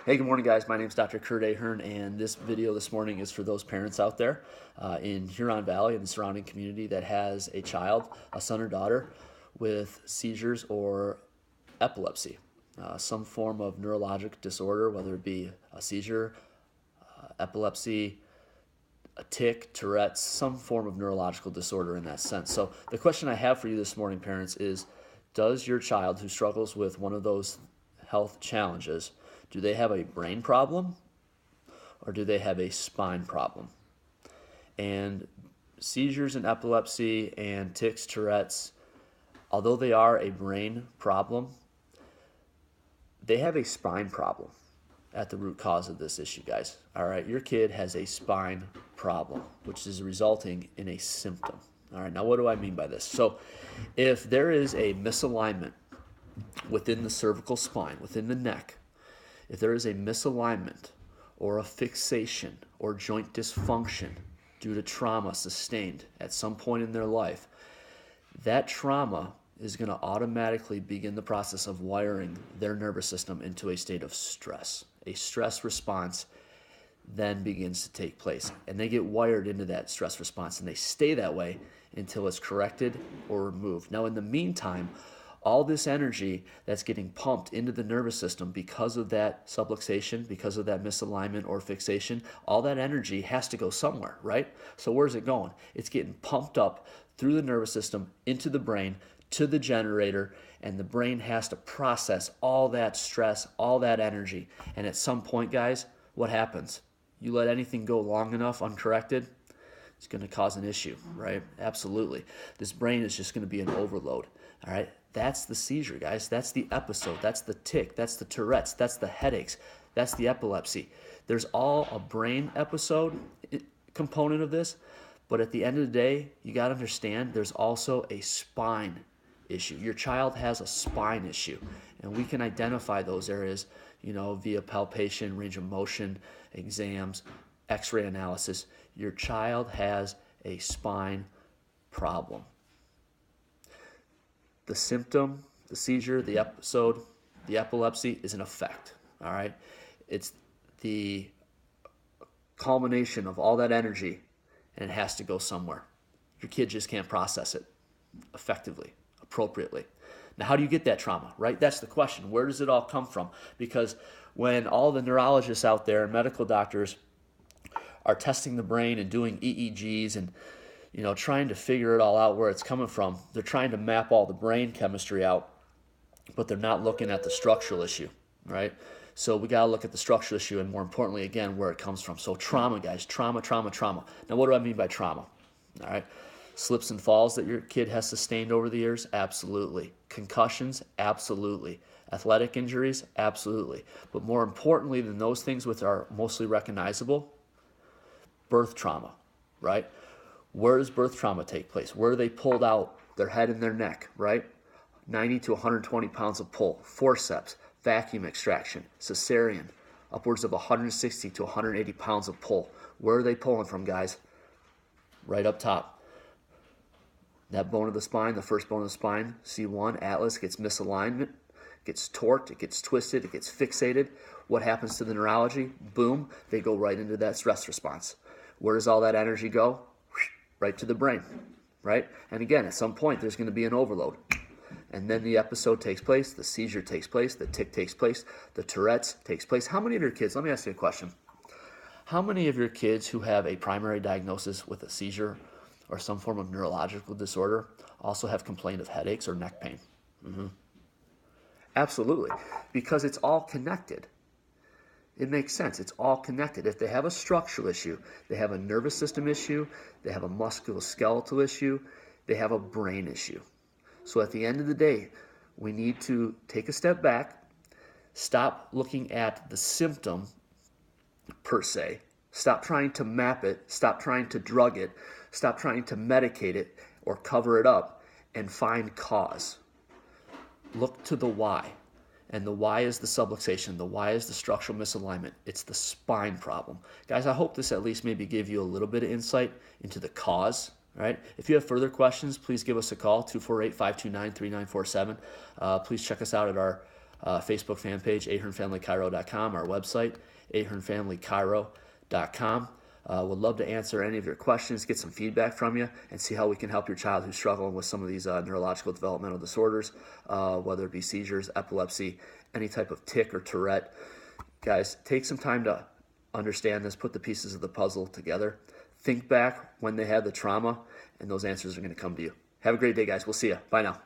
Hey, good morning, guys. My name is Dr. Kurt Ahern, and this video this morning is for those parents out there in Huron Valley and the surrounding community that has a child, a son or daughter, with seizures or epilepsy, some form of neurologic disorder, whether it be a seizure, epilepsy, a tic, Tourette, some form of neurological disorder in that sense. So the question I have for you this morning, parents, is does your child who struggles with one of those health challenges, do they have a brain problem or do they have a spine problem? And seizures and epilepsy and tics, Tourette's, although they are a brain problem, they have a spine problem at the root cause of this issue, guys. All right, your kid has a spine problem, which is resulting in a symptom. All right, now what do I mean by this? So if there is a misalignment within the cervical spine, within the neck, if there is a misalignment or a fixation or joint dysfunction due to trauma sustained at some point in their life, that trauma is going to automatically begin the process of wiring their nervous system into a state of stress. A stress response then begins to take place, and they get wired into that stress response, and they stay that way until it's corrected or removed. Now, in the meantime, all this energy that's getting pumped into the nervous system because of that subluxation, because of that misalignment or fixation, all that energy has to go somewhere, right? So where's it going? It's getting pumped up through the nervous system into the brain, to the generator, and the brain has to process all that stress, all that energy. And at some point, guys, what happens? You let anything go long enough uncorrected, it's going to cause an issue, right? Absolutely. This brain is just going to be an overload, all right? That's the seizure, guys. That's the episode. That's the tic. That's the Tourette's. That's the headaches. That's the epilepsy. There's all a brain episode component of this, but at the end of the day, you got to understand there's also a spine issue. Your child has a spine issue, and we can identify those areas, via palpation, range of motion, exams, x-ray analysis. Your child has a spine problem. The symptom, the seizure, the episode, the epilepsy is an effect, all right? It's the culmination of all that energy, and it has to go somewhere. Your kid just can't process it effectively, appropriately. Now, how do you get that trauma, right? That's the question. Where does it all come from? Because when all the neurologists out there and medical doctors are testing the brain and doing EEGs and trying to figure it all out where it's coming from, they're trying to map all the brain chemistry out, but they're not looking at the structural issue, right? So we got to look at the structural issue and, more importantly, again, where it comes from. So trauma, guys, trauma. Now, what do I mean by trauma? All right. Slips and falls that your kid has sustained over the years? Absolutely. Concussions? Absolutely. Athletic injuries? Absolutely. But more importantly than those things which are mostly recognizable, birth trauma, right? Where does birth trauma take place? Where are they pulled out, their head and their neck, right? 90 to 120 pounds of pull, forceps, vacuum extraction, cesarean, upwards of 160 to 180 pounds of pull. Where are they pulling from, guys? Right up top. That bone of the spine, the first bone of the spine, C1, atlas, gets misalignment, gets torqued, it gets twisted, it gets fixated. What happens to the neurology? Boom, they go right into that stress response. Where does all that energy go? Right to the brain, right? And again, at some point, there's going to be an overload. And then the episode takes place, the seizure takes place, the tic takes place, the Tourette's takes place. How many of your kids, let me ask you a question. How many of your kids who have a primary diagnosis with a seizure or some form of neurological disorder also have complaint of headaches or neck pain? Absolutely, because it's all connected. It makes sense. It's all connected. If they have a structural issue, they have a nervous system issue, they have a musculoskeletal issue, they have a brain issue. So at the end of the day, we need to take a step back, stop looking at the symptom per se, stop trying to map it, stop trying to drug it, stop trying to medicate it or cover it up, and find cause. Look to the why. And the why is the subluxation. The why is the structural misalignment. It's the spine problem. Guys, I hope this at least maybe gave you a little bit of insight into the cause. All right. If you have further questions, please give us a call, 248-529-3947. Please check us out at our Facebook fan page, ahernfamilychiro.com, our website, ahernfamilychiro.com. Would love to answer any of your questions, get some feedback from you, and see how we can help your child who's struggling with some of these neurological developmental disorders, whether it be seizures, epilepsy, any type of tic or Tourette. Guys, take some time to understand this, put the pieces of the puzzle together. Think back when they had the trauma, and those answers are going to come to you. Have a great day, guys. We'll see you. Bye now.